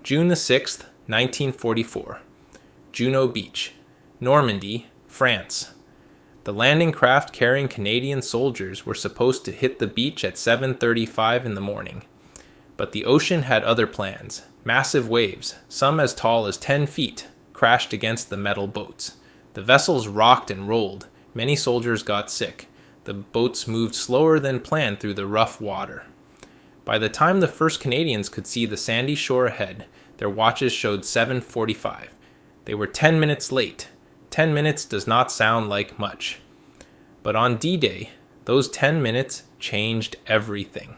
June the 6th, 1944. Juno Beach, Normandy, France. The landing craft carrying Canadian soldiers were supposed to hit the beach at 7:35 in the morning. But the ocean had other plans. Massive waves, some as tall as 10 feet, crashed against the metal boats. The vessels rocked and rolled. Many soldiers got sick. The boats moved slower than planned through the rough water. By the time the first Canadians could see the sandy shore ahead, their watches showed 7:45. They were 10 minutes late. 10 minutes does not sound like much. But on D-Day, those 10 minutes changed everything.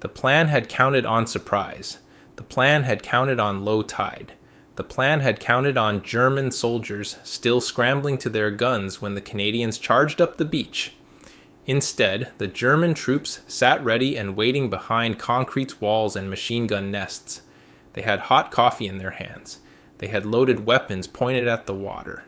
The plan had counted on surprise. The plan had counted on low tide. The plan had counted on German soldiers still scrambling to their guns when the Canadians charged up the beach. Instead, the German troops sat ready and waiting behind concrete walls and machine gun nests. They had hot coffee in their hands. They had loaded weapons pointed at the water.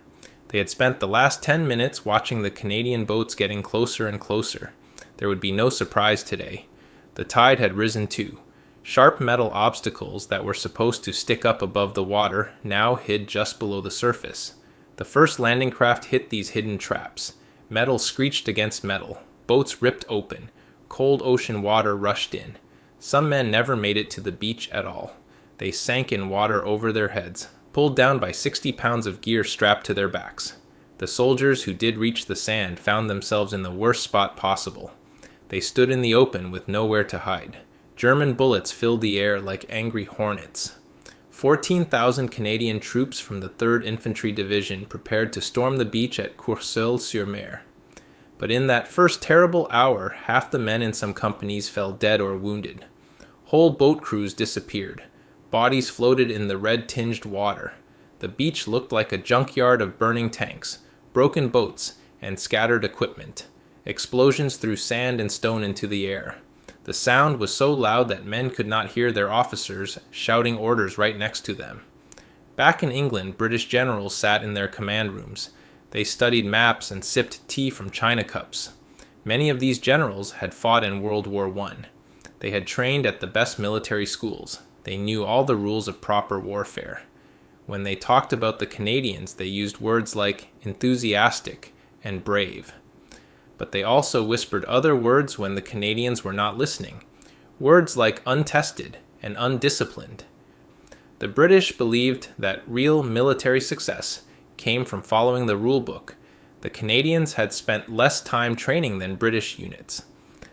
They had spent the last 10 minutes watching the Canadian boats getting closer and closer. There would be no surprise today. The tide had risen too. Sharp metal obstacles that were supposed to stick up above the water now hid just below the surface. The first landing craft hit these hidden traps. Metal screeched against metal. Boats ripped open. Cold ocean water rushed in. Some men never made it to the beach at all. They sank in water over their heads, pulled down by 60 pounds of gear strapped to their backs. The soldiers who did reach the sand found themselves in the worst spot possible. They stood in the open with nowhere to hide. German bullets filled the air like angry hornets. 14,000 Canadian troops from the 3rd Infantry Division prepared to storm the beach at Courseulles-sur-Mer. But in that first terrible hour, half the men in some companies fell dead or wounded. Whole boat crews disappeared. Bodies floated in the red-tinged water. The beach looked like a junkyard of burning tanks, broken boats, and scattered equipment. Explosions threw sand and stone into the air. The sound was so loud that men could not hear their officers shouting orders right next to them. Back in England, British generals sat in their command rooms. They studied maps and sipped tea from china cups. Many of these generals had fought in World War I. They had trained at the best military schools. They knew all the rules of proper warfare. When they talked about the Canadians, they used words like enthusiastic and brave. But they also whispered other words when the Canadians were not listening. Words like untested and undisciplined. The British believed that real military success came from following the rulebook. The Canadians had spent less time training than British units.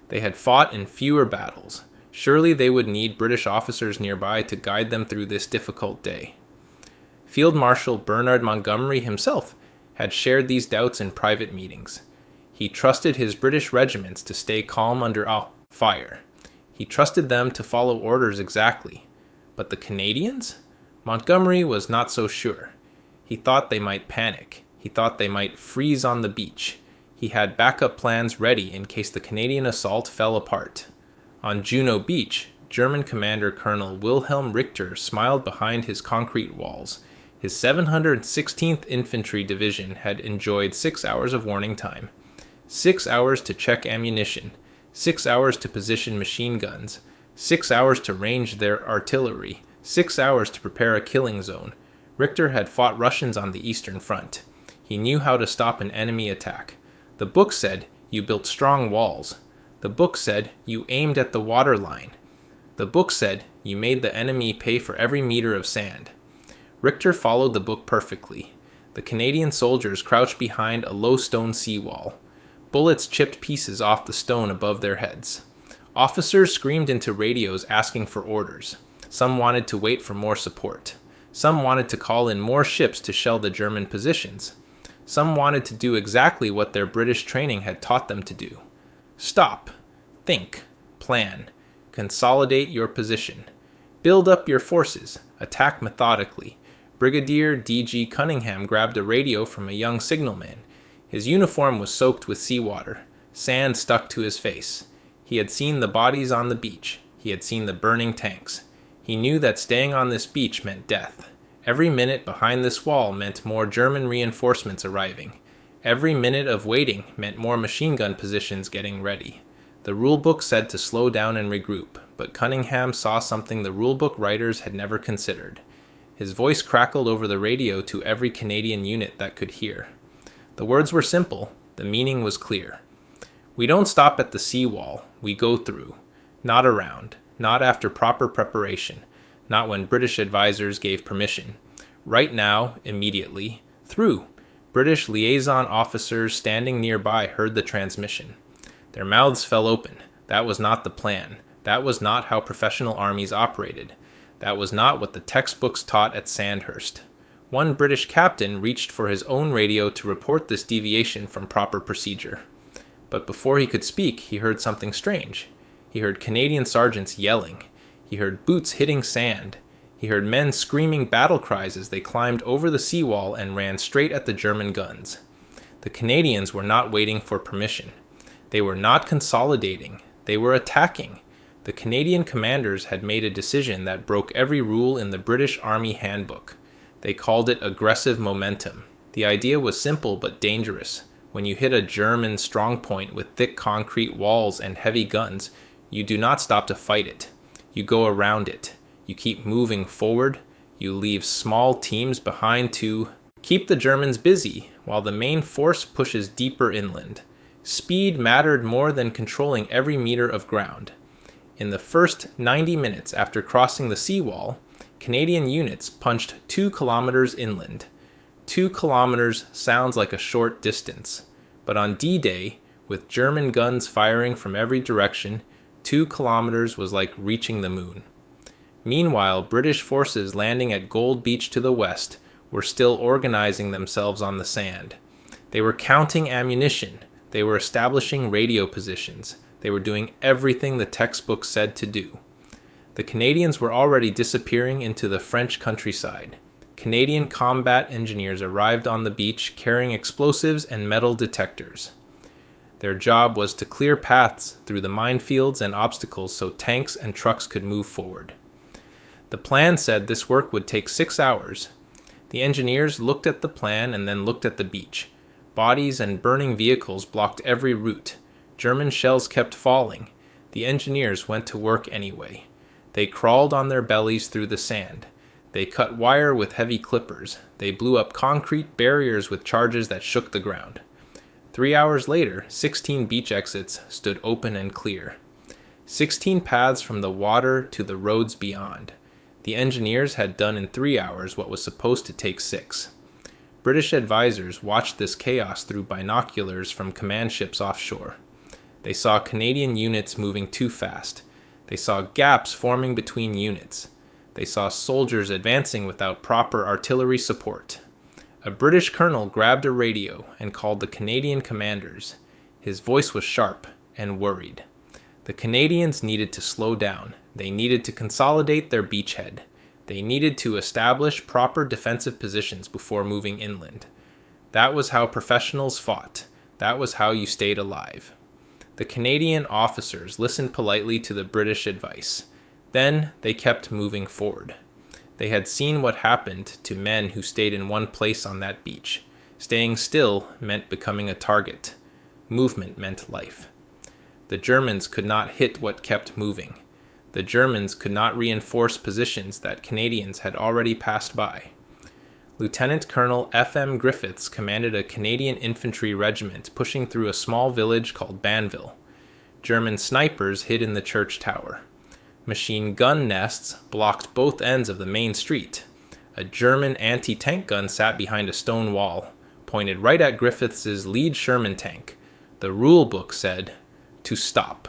They had fought in fewer battles. Surely they would need British officers nearby to guide them through this difficult day. Field Marshal Bernard Montgomery himself had shared these doubts in private meetings. He trusted his British regiments to stay calm under fire. He trusted them to follow orders exactly. But the Canadians? Montgomery was not so sure. He thought they might panic. He thought they might freeze on the beach. He had backup plans ready in case the Canadian assault fell apart. On Juno Beach, German Commander Colonel Wilhelm Richter smiled behind his concrete walls. His 716th Infantry Division had enjoyed 6 hours of warning time. 6 hours to check ammunition, 6 hours to position machine guns, 6 hours to range their artillery, 6 hours to prepare a killing zone. Richter had fought Russians on the Eastern Front. He knew how to stop an enemy attack. The book said you built strong walls. The book said you aimed at the water line. The book said you made the enemy pay for every meter of sand. Richter followed the book perfectly. The Canadian soldiers crouched behind a low stone seawall. Bullets chipped pieces off the stone above their heads. Officers screamed into radios asking for orders. Some wanted to wait for more support. Some wanted to call in more ships to shell the German positions. Some wanted to do exactly what their British training had taught them to do. Stop. Think. Plan. Consolidate your position. Build up your forces. Attack methodically. Brigadier D.G. Cunningham grabbed a radio from a young signalman. His uniform was soaked with seawater. Sand stuck to his face. He had seen the bodies on the beach. He had seen the burning tanks. He knew that staying on this beach meant death. Every minute behind this wall meant more German reinforcements arriving. Every minute of waiting meant more machine gun positions getting ready. The rulebook said to slow down and regroup, but Cunningham saw something the rulebook writers had never considered. His voice crackled over the radio to every Canadian unit that could hear. The words were simple, the meaning was clear. We don't stop at the seawall, we go through. Not around, not after proper preparation, not when British advisors gave permission. Right now, immediately, through. British liaison officers standing nearby heard the transmission. Their mouths fell open. That was not the plan. That was not how professional armies operated. That was not what the textbooks taught at Sandhurst. One British captain reached for his own radio to report this deviation from proper procedure. But before he could speak, he heard something strange. He heard Canadian sergeants yelling. He heard boots hitting sand. He heard men screaming battle cries as they climbed over the seawall and ran straight at the German guns. The Canadians were not waiting for permission. They were not consolidating. They were attacking. The Canadian commanders had made a decision that broke every rule in the British Army handbook. They called it aggressive momentum. The idea was simple but dangerous. When you hit a German strongpoint with thick concrete walls and heavy guns, you do not stop to fight it. You go around it. You keep moving forward. You leave small teams behind to keep the Germans busy while the main force pushes deeper inland. Speed mattered more than controlling every meter of ground. In the first 90 minutes after crossing the seawall, Canadian units punched 2 kilometers inland. 2 kilometers sounds like a short distance, but on D-Day, with German guns firing from every direction, 2 kilometers was like reaching the moon. Meanwhile, British forces landing at Gold Beach to the west were still organizing themselves on the sand. They were counting ammunition. They were establishing radio positions. They were doing everything the textbook said to do. The Canadians were already disappearing into the French countryside. Canadian combat engineers arrived on the beach carrying explosives and metal detectors. Their job was to clear paths through the minefields and obstacles so tanks and trucks could move forward. The plan said this work would take 6 hours. The engineers looked at the plan and then looked at the beach. Bodies and burning vehicles blocked every route. German shells kept falling. The engineers went to work anyway. They crawled on their bellies through the sand. They cut wire with heavy clippers. They blew up concrete barriers with charges that shook the ground. 3 hours later, 16 beach exits stood open and clear. 16 paths from the water to the roads beyond. The engineers had done in 3 hours what was supposed to take 6. British advisors watched this chaos through binoculars from command ships offshore. They saw Canadian units moving too fast. They saw gaps forming between units. They saw soldiers advancing without proper artillery support. A British colonel grabbed a radio and called the Canadian commanders. His voice was sharp and worried. The Canadians needed to slow down. They needed to consolidate their beachhead. They needed to establish proper defensive positions before moving inland. That was how professionals fought. That was how you stayed alive. The Canadian officers listened politely to the British advice. Then they kept moving forward. They had seen what happened to men who stayed in one place on that beach. Staying still meant becoming a target. Movement meant life. The Germans could not hit what kept moving. The Germans could not reinforce positions that Canadians had already passed by. Lieutenant Colonel F.M. Griffiths commanded a Canadian infantry regiment pushing through a small village called Banville. German snipers hid in the church tower. Machine gun nests blocked both ends of the main street. A German anti-tank gun sat behind a stone wall, pointed right at Griffiths' lead Sherman tank. The rulebook said, to stop.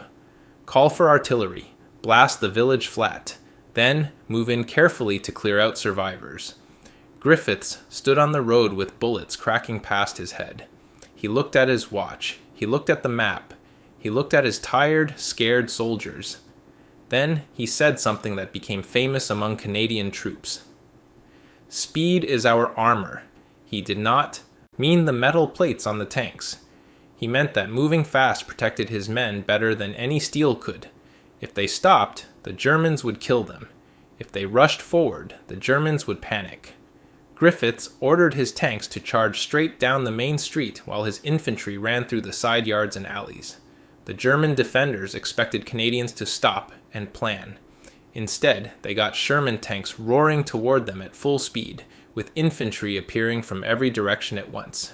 Call for artillery. Blast the village flat. Then move in carefully to clear out survivors. Griffiths stood on the road with bullets cracking past his head. He looked at his watch. He looked at the map. He looked at his tired, scared soldiers. Then he said something that became famous among Canadian troops. Speed is our armor. He did not mean the metal plates on the tanks. He meant that moving fast protected his men better than any steel could. If they stopped, the Germans would kill them. If they rushed forward, the Germans would panic. Griffiths ordered his tanks to charge straight down the main street while his infantry ran through the side yards and alleys. The German defenders expected Canadians to stop and plan. Instead, they got Sherman tanks roaring toward them at full speed, with infantry appearing from every direction at once.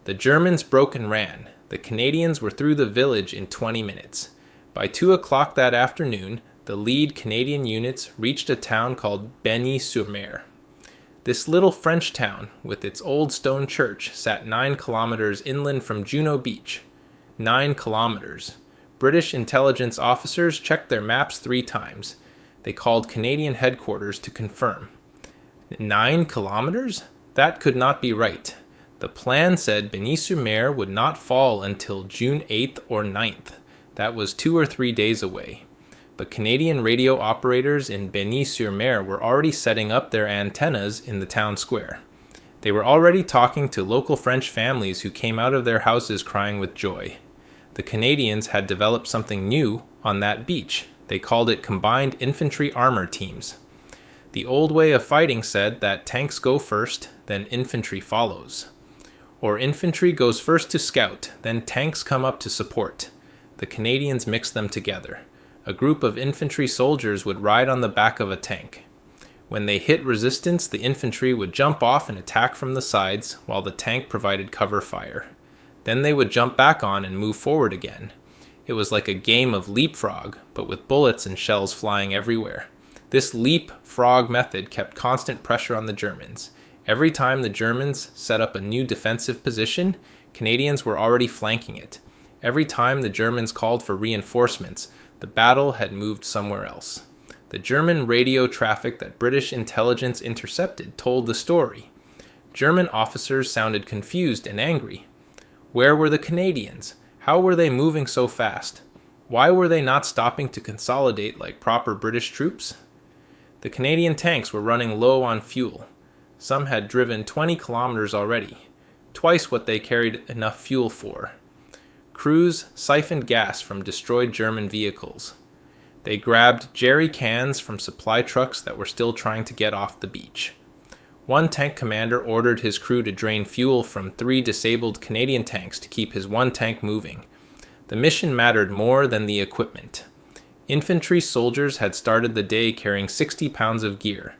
The Germans broke and ran. The Canadians were through the village in 20 minutes. By 2 o'clock that afternoon, the lead Canadian units reached a town called Bagny-sur-Mer. This little French town, with its old stone church, sat 9 kilometers inland from Juno Beach. 9 kilometers. British intelligence officers checked their maps 3 times. They called Canadian headquarters to confirm. 9 kilometers? That could not be right. The plan said Bagny-sur-Mer would not fall until June 8th or 9th. That was 2 or 3 days away. But Canadian radio operators in Bagny-sur-Mer were already setting up their antennas in the town square. They were already talking to local French families who came out of their houses crying with joy. The Canadians had developed something new on that beach. They called it Combined Infantry Armor Teams. The old way of fighting said that tanks go first, then infantry follows. Or infantry goes first to scout, then tanks come up to support. The Canadians mixed them together. A group of infantry soldiers would ride on the back of a tank. When they hit resistance, the infantry would jump off and attack from the sides, while the tank provided cover fire. Then they would jump back on and move forward again. It was like a game of leapfrog, but with bullets and shells flying everywhere. This leapfrog method kept constant pressure on the Germans. Every time the Germans set up a new defensive position, Canadians were already flanking it. Every time the Germans called for reinforcements, the battle had moved somewhere else. The German radio traffic that British intelligence intercepted told the story. German officers sounded confused and angry. Where were the Canadians? How were they moving so fast? Why were they not stopping to consolidate like proper British troops? The Canadian tanks were running low on fuel. Some had driven 20 kilometers already, twice what they carried enough fuel for. Crews siphoned gas from destroyed German vehicles. They grabbed jerry cans from supply trucks that were still trying to get off the beach. One tank commander ordered his crew to drain fuel from 3 disabled Canadian tanks to keep his one tank moving. The mission mattered more than the equipment. Infantry soldiers had started the day carrying 60 pounds of gear.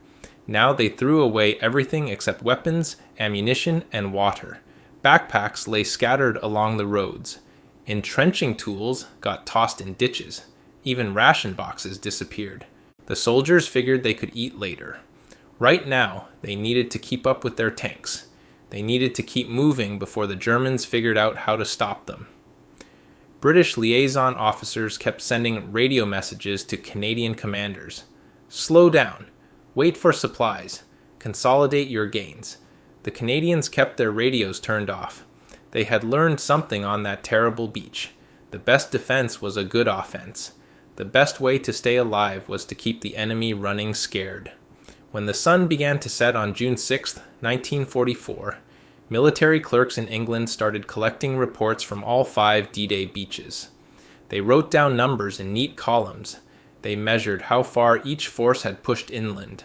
Now they threw away everything except weapons, ammunition, and water. Backpacks lay scattered along the roads. Entrenching tools got tossed in ditches. Even ration boxes disappeared. The soldiers figured they could eat later. Right now, they needed to keep up with their tanks. They needed to keep moving before the Germans figured out how to stop them. British liaison officers kept sending radio messages to Canadian commanders. Slow down. Wait for supplies. Consolidate your gains. The Canadians kept their radios turned off. They had learned something on that terrible beach. The best defense was a good offense. The best way to stay alive was to keep the enemy running scared. When the sun began to set on June 6, 1944, military clerks in England started collecting reports from all 5 D-Day beaches. They wrote down numbers in neat columns. They measured how far each force had pushed inland.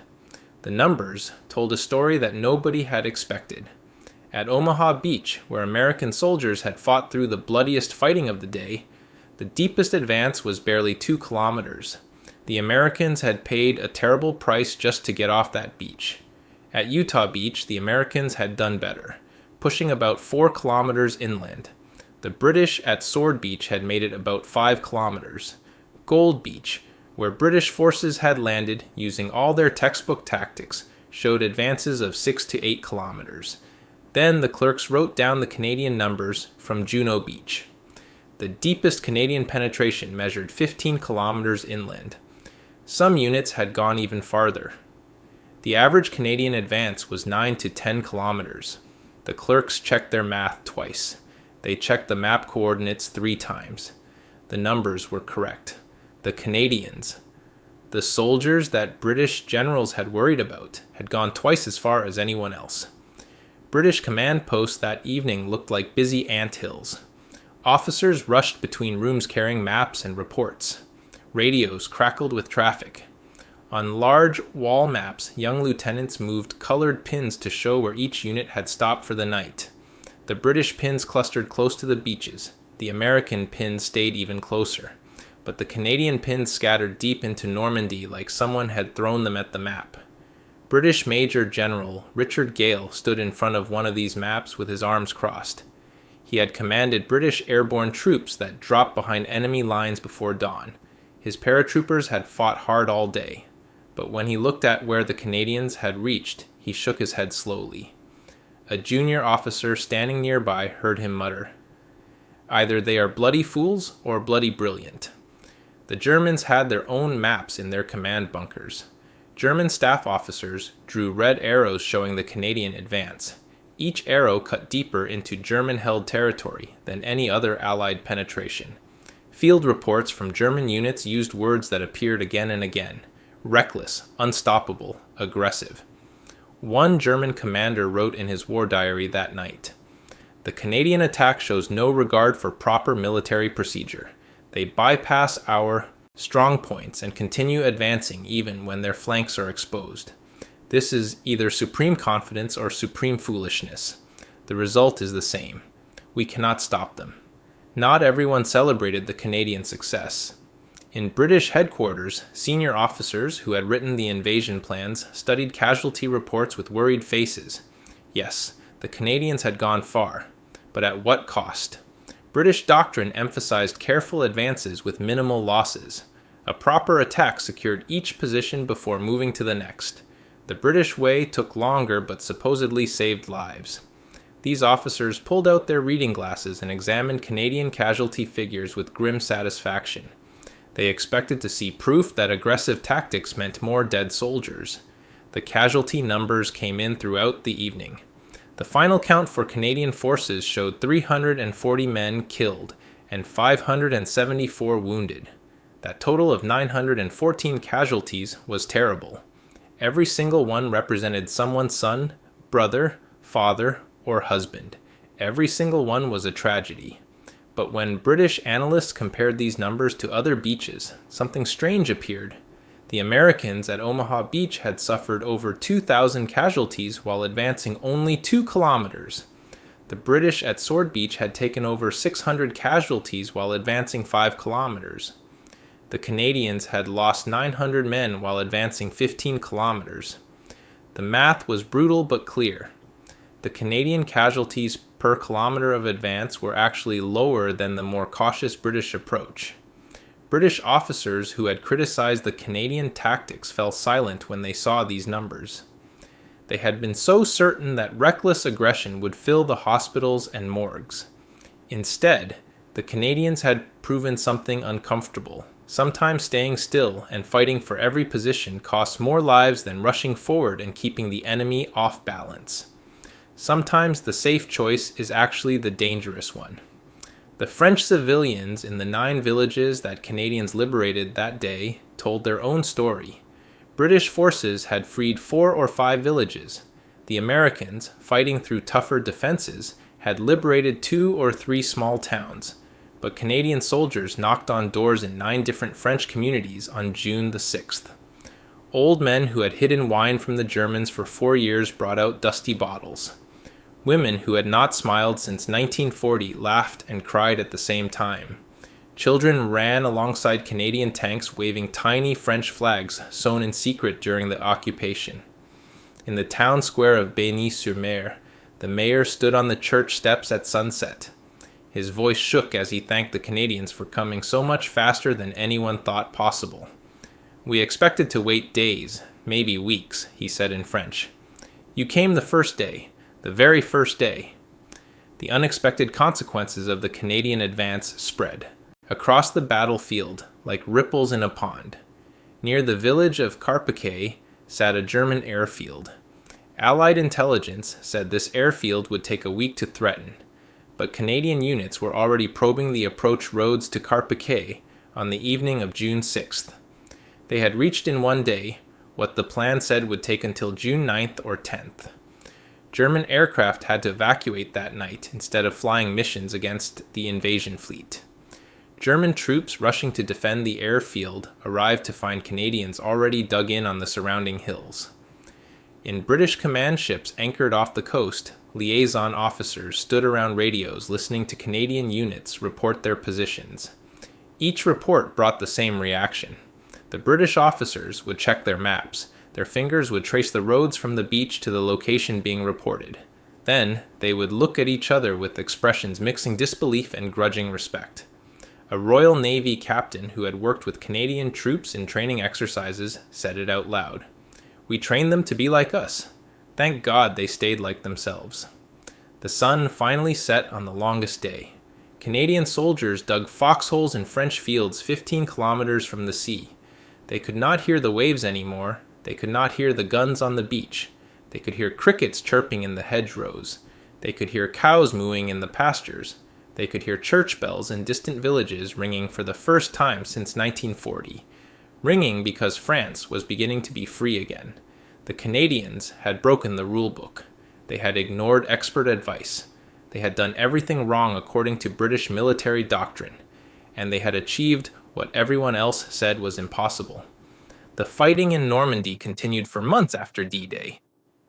The numbers told a story that nobody had expected. At Omaha Beach, where American soldiers had fought through the bloodiest fighting of the day, the deepest advance was barely 2 kilometers. The Americans had paid a terrible price just to get off that beach. At Utah Beach, the Americans had done better, pushing about 4 kilometers inland. The British at Sword Beach had made it about 5 kilometers. Gold Beach, where British forces had landed using all their textbook tactics, showed advances of 6 to 8 kilometers. Then the clerks wrote down the Canadian numbers from Juno Beach. The deepest Canadian penetration measured 15 kilometers inland. Some units had gone even farther. The average Canadian advance was 9 to 10 kilometers. The clerks checked their math twice. They checked the map coordinates 3 times. The numbers were correct. The Canadians, the soldiers that British generals had worried about, had gone twice as far as anyone else. British command posts that evening looked like busy anthills. Officers rushed between rooms carrying maps and reports. Radios crackled with traffic. On large wall maps, young lieutenants moved colored pins to show where each unit had stopped for the night. The British pins clustered close to the beaches. the American pins stayed even closer, but the Canadian pins scattered deep into Normandy like someone had thrown them at the map. British Major General Richard Gale stood in front of one of these maps with his arms crossed. He had commanded British airborne troops that dropped behind enemy lines before dawn. His paratroopers had fought hard all day, but when he looked at where the Canadians had reached, he shook his head slowly. A junior officer standing nearby heard him mutter, "Either they are bloody fools or bloody brilliant." The Germans had their own maps in their command bunkers. German staff officers drew red arrows showing the Canadian advance. Each arrow cut deeper into German-held territory than any other Allied penetration. Field reports from German units used words that appeared again and again: reckless, unstoppable, aggressive. One German commander wrote in his war diary that night, "The Canadian attack shows no regard for proper military procedure. They bypass our strong points and continue advancing even when their flanks are exposed. This is either supreme confidence or supreme foolishness. The result is the same. We cannot stop them." Not everyone celebrated the Canadian success. In British headquarters, senior officers who had written the invasion plans studied casualty reports with worried faces. Yes, the Canadians had gone far, but at what cost? British doctrine emphasized careful advances with minimal losses. A proper attack secured each position before moving to the next. The British way took longer but supposedly saved lives. These officers pulled out their reading glasses and examined Canadian casualty figures with grim satisfaction. They expected to see proof that aggressive tactics meant more dead soldiers. The casualty numbers came in throughout the evening. The final count for Canadian forces showed 340 men killed and 574 wounded. That total of 914 casualties was terrible. Every single one represented someone's son, brother, father, or husband. Every single one was a tragedy. But when British analysts compared these numbers to other beaches, something strange appeared. The Americans at Omaha Beach had suffered over 2,000 casualties while advancing only 2 kilometers. The British at Sword Beach had taken over 600 casualties while advancing 5 kilometers. The Canadians had lost 900 men while advancing 15 kilometers. The math was brutal but clear. The Canadian casualties per kilometer of advance were actually lower than the more cautious British approach. British officers who had criticized the Canadian tactics fell silent when they saw these numbers. They had been so certain that reckless aggression would fill the hospitals and morgues. Instead, the Canadians had proven something uncomfortable. Sometimes staying still and fighting for every position costs more lives than rushing forward and keeping the enemy off balance. Sometimes the safe choice is actually the dangerous one. The French civilians in the 9 villages that Canadians liberated that day told their own story. British forces had freed 4 or 5 villages. The Americans, fighting through tougher defenses, had liberated 2 or 3 small towns. But Canadian soldiers knocked on doors in 9 different French communities on June the 6th. Old men who had hidden wine from the Germans for 4 years brought out dusty bottles. Women who had not smiled since 1940 laughed and cried at the same time. Children ran alongside Canadian tanks waving tiny French flags sewn in secret during the occupation. In the town square of Bagny-sur-Mer, the mayor stood on the church steps at sunset. His voice shook as he thanked the Canadians for coming so much faster than anyone thought possible. "We expected to wait days, maybe weeks," he said in French. "You came the first day. The very first day." The unexpected consequences of the Canadian advance spread across the battlefield like ripples in a pond. Near the village of Carpiquet sat a German airfield. Allied intelligence said this airfield would take a week to threaten, but Canadian units were already probing the approach roads to Carpiquet on the evening of June 6th. They had reached in one day what the plan said would take until June 9th or 10th. German aircraft had to evacuate that night instead of flying missions against the invasion fleet. German troops rushing to defend the airfield arrived to find Canadians already dug in on the surrounding hills. In British command ships anchored off the coast, liaison officers stood around radios listening to Canadian units report their positions. Each report brought the same reaction. The British officers would check their maps. Their fingers would trace the roads from the beach to the location being reported. Then, they would look at each other with expressions mixing disbelief and grudging respect. A Royal Navy captain who had worked with Canadian troops in training exercises said it out loud. "We trained them to be like us. Thank God they stayed like themselves." The sun finally set on the longest day. Canadian soldiers dug foxholes in French fields 15 kilometers from the sea. They could not hear the waves anymore. They could not hear the guns on the beach. They could hear crickets chirping in the hedgerows. They could hear cows mooing in the pastures. They could hear church bells in distant villages ringing for the first time since 1940. Ringing because France was beginning to be free again. The Canadians had broken the rulebook. They had ignored expert advice. They had done everything wrong according to British military doctrine. And they had achieved what everyone else said was impossible. The fighting in Normandy continued for months after D-Day.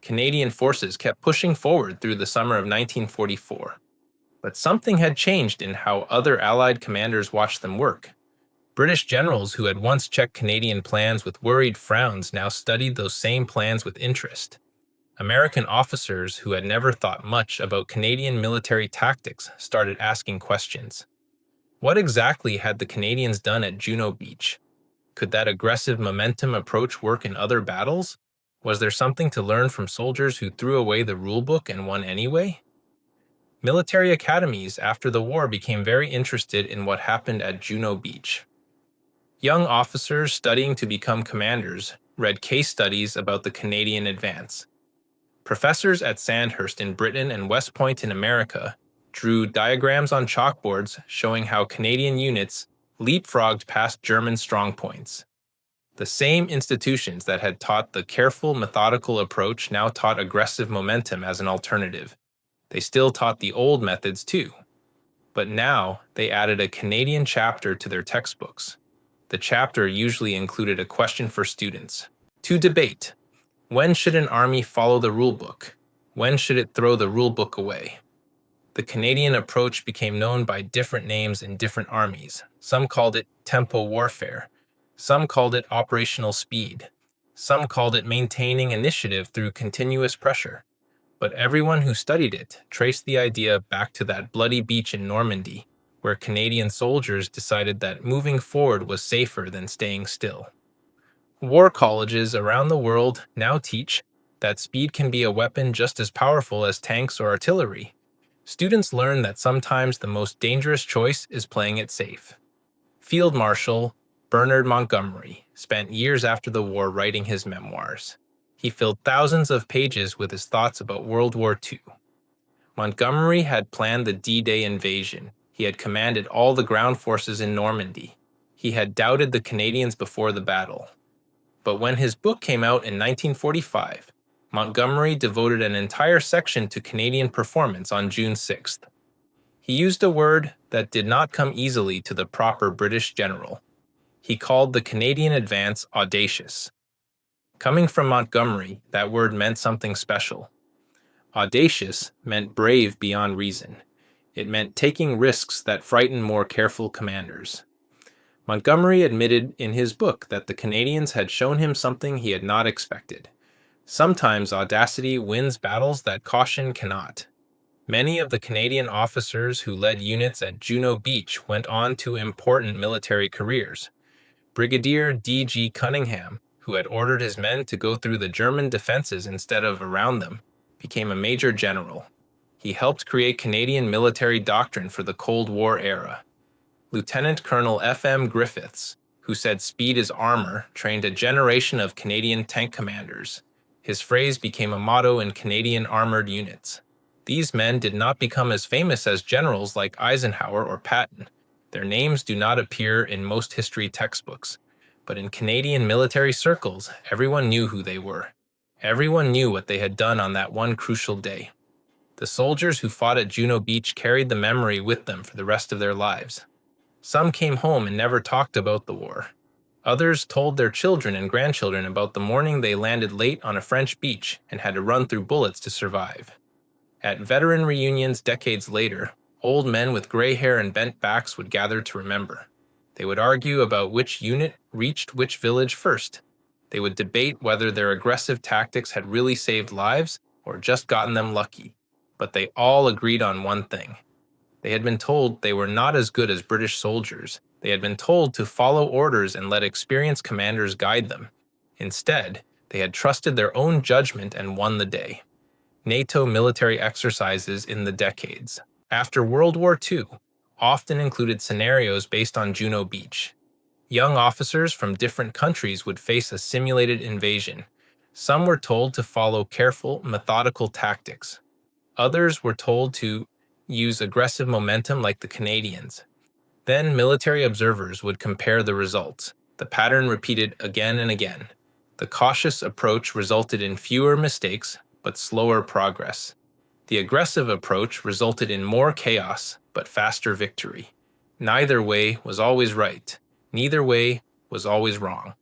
Canadian forces kept pushing forward through the summer of 1944. But something had changed in how other Allied commanders watched them work. British generals who had once checked Canadian plans with worried frowns now studied those same plans with interest. American officers who had never thought much about Canadian military tactics started asking questions. What exactly had the Canadians done at Juno Beach? Could that aggressive momentum approach work in other battles? Was there something to learn from soldiers who threw away the rulebook and won anyway? Military academies after the war became very interested in what happened at Juno Beach. Young officers studying to become commanders read case studies about the Canadian advance. Professors at Sandhurst in Britain and West Point in America drew diagrams on chalkboards showing how Canadian units leapfrogged past German strongpoints. The same institutions that had taught the careful, methodical approach now taught aggressive momentum as an alternative. They still taught the old methods too. But now they added a Canadian chapter to their textbooks. The chapter usually included a question for students. To debate, when should an army follow the rulebook? When should it throw the rulebook away? The Canadian approach became known by different names in different armies. Some called it tempo warfare. Some called it operational speed. Some called it maintaining initiative through continuous pressure. But everyone who studied it traced the idea back to that bloody beach in Normandy, where Canadian soldiers decided that moving forward was safer than staying still. War colleges around the world now teach that speed can be a weapon just as powerful as tanks or artillery. Students learn that sometimes the most dangerous choice is playing it safe. Field Marshal Bernard Montgomery spent years after the war writing his memoirs. He filled thousands of pages with his thoughts about World War II. Montgomery had planned the D-Day invasion. He had commanded all the ground forces in Normandy. He had doubted the Canadians before the battle. But when his book came out in 1945, Montgomery devoted an entire section to Canadian performance on June 6th. He used a word that did not come easily to the proper British general. He called the Canadian advance audacious. Coming from Montgomery, that word meant something special. Audacious meant brave beyond reason. It meant taking risks that frightened more careful commanders. Montgomery admitted in his book that the Canadians had shown him something he had not expected. Sometimes audacity wins battles that caution cannot. Many of the Canadian officers who led units at Juno Beach went on to important military careers. Brigadier D.G. Cunningham, who had ordered his men to go through the German defenses instead of around them, became a major general. He helped create Canadian military doctrine for the Cold War era. Lieutenant Colonel F.M. Griffiths, who said speed is armor, trained a generation of Canadian tank commanders. His phrase became a motto in Canadian armored units. These men did not become as famous as generals like Eisenhower or Patton. Their names do not appear in most history textbooks, but in Canadian military circles, everyone knew who they were. Everyone knew what they had done on that one crucial day. The soldiers who fought at Juno Beach carried the memory with them for the rest of their lives. Some came home and never talked about the war. Others told their children and grandchildren about the morning they landed late on a French beach and had to run through bullets to survive. At veteran reunions decades later, old men with gray hair and bent backs would gather to remember. They would argue about which unit reached which village first. They would debate whether their aggressive tactics had really saved lives or just gotten them lucky. But they all agreed on one thing. They had been told they were not as good as British soldiers. They had been told to follow orders and let experienced commanders guide them. Instead, they had trusted their own judgment and won the day. NATO military exercises in the decades after World War II often included scenarios based on Juno Beach. Young officers from different countries would face a simulated invasion. Some were told to follow careful, methodical tactics. Others were told to use aggressive momentum like the Canadians. Then military observers would compare the results. The pattern repeated again and again. The cautious approach resulted in fewer mistakes, but slower progress. The aggressive approach resulted in more chaos, but faster victory. Neither way was always right. Neither way was always wrong.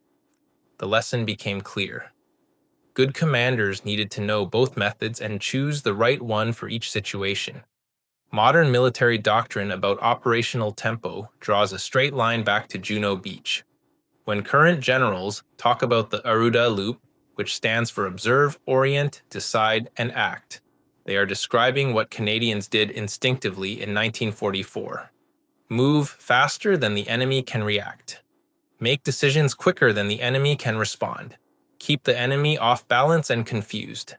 The lesson became clear. Good commanders needed to know both methods and choose the right one for each situation. Modern military doctrine about operational tempo draws a straight line back to Juno Beach. When current generals talk about the Aruda loop, which stands for observe, orient, decide, and act, they are describing what Canadians did instinctively in 1944. Move faster than the enemy can react. Make decisions quicker than the enemy can respond. Keep the enemy off balance and confused.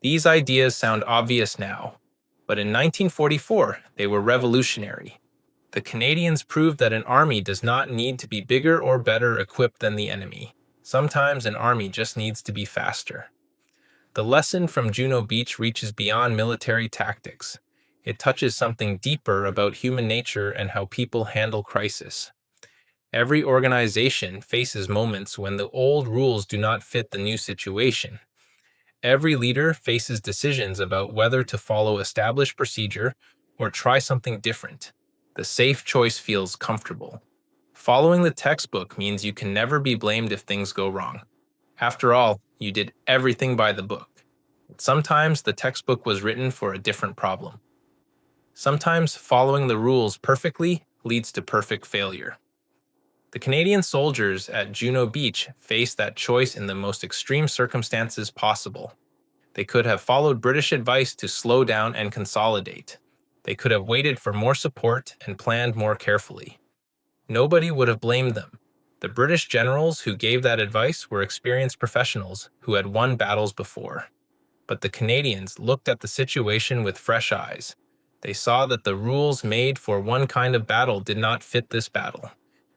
These ideas sound obvious now, but in 1944, they were revolutionary. The Canadians proved that an army does not need to be bigger or better equipped than the enemy. Sometimes an army just needs to be faster. The lesson from Juno Beach reaches beyond military tactics. It touches something deeper about human nature and how people handle crisis. Every organization faces moments when the old rules do not fit the new situation. Every leader faces decisions about whether to follow established procedure or try something different. The safe choice feels comfortable. Following the textbook means you can never be blamed if things go wrong. After all, you did everything by the book. Sometimes the textbook was written for a different problem. Sometimes following the rules perfectly leads to perfect failure. The Canadian soldiers at Juno Beach faced that choice in the most extreme circumstances possible. They could have followed British advice to slow down and consolidate. They could have waited for more support and planned more carefully. Nobody would have blamed them. The British generals who gave that advice were experienced professionals who had won battles before. But the Canadians looked at the situation with fresh eyes. They saw that the rules made for one kind of battle did not fit this battle.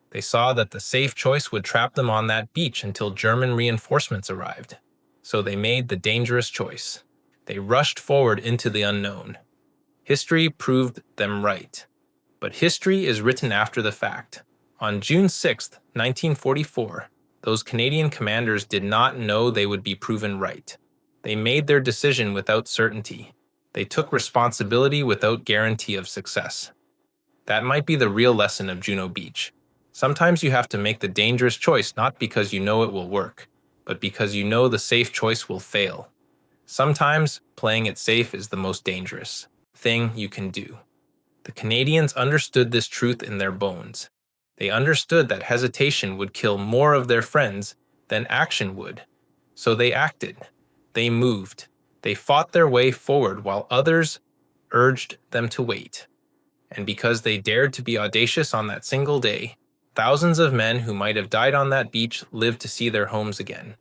They saw that the safe choice would trap them on that beach until German reinforcements arrived. So they made the dangerous choice. They rushed forward into the unknown. History proved them right. But history is written after the fact. On June 6, 1944, those Canadian commanders did not know they would be proven right. They made their decision without certainty. They took responsibility without guarantee of success. That might be the real lesson of Juno Beach. Sometimes you have to make the dangerous choice not because you know it will work, but because you know the safe choice will fail. Sometimes playing it safe is the most dangerous thing you can do. The Canadians understood this truth in their bones. They understood that hesitation would kill more of their friends than action would. So they acted. They moved. They fought their way forward while others urged them to wait. And because they dared to be audacious on that single day, thousands of men who might have died on that beach lived to see their homes again.